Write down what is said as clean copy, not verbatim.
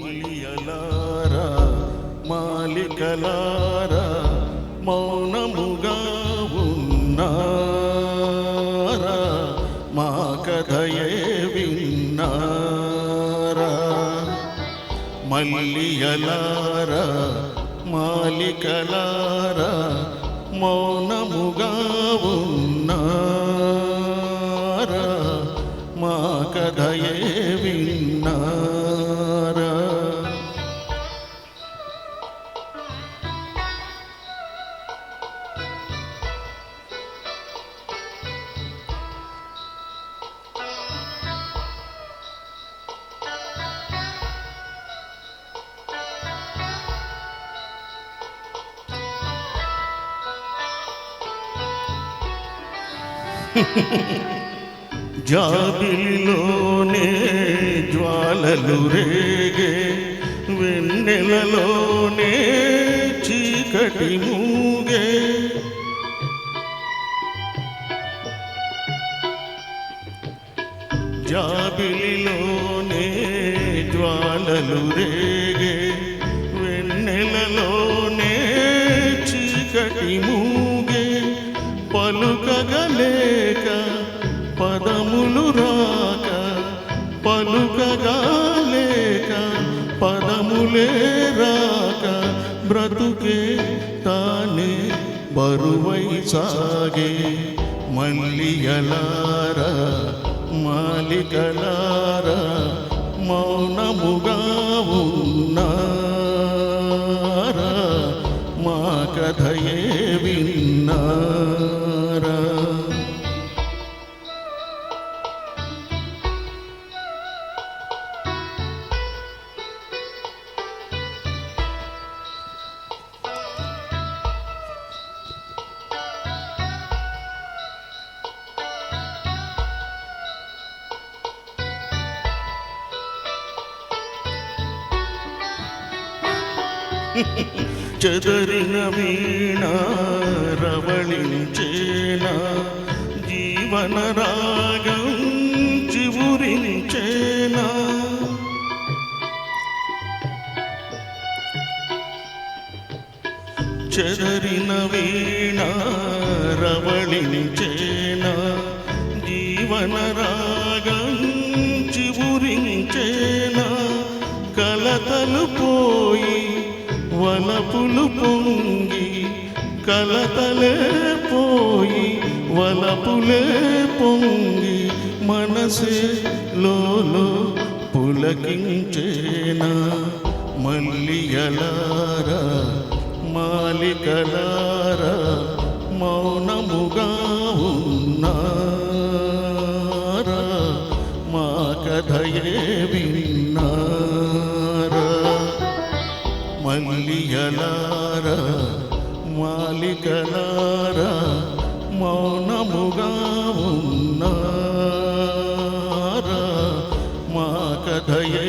మల్లియలారా మాలికలారా మౌనముగా ఉన్నారా, మా కథయే విన్నారా. మల్లియలారా మాలికలారా మౌనముగా ఉన్నారా, మా కథయే విన్నారా. జాబిలిలోనే జ్వాలలు రేగే, వెన్నెలలోనే చీకటి మూగే. జాబిలిలోనే జ్వాలలు రేగే, వెన్నెలలోనే చీకటి మూగే. పలుకగలేక పదములు రాక, పలుకగాలేక పదములే రాక, బ్రతుకే తానే బరువై సాగే. మల్లియలారా మాలికలారా మౌనముగా ఉన్నారా, మా కథయే విన్నారా. చెదరిన వీణ రవళించేనా, జీవన రాగం చివురించేనా. చెదరిన వీణ రవళించేనా, జీవన రాగం చివురించేనా. కలతలు పోయి వలపులు పొంగి, కలతలే పోయి వలపులే పొంగి, మనసే లోలో పులకించేనా. మల్లియలారా మాలికలారా మౌనముగా ఉన్నారా, మా కథయే విన్నారా. మల్లియలారా మాలికలారా మౌనముగా ఉన్నారా, మా కథయే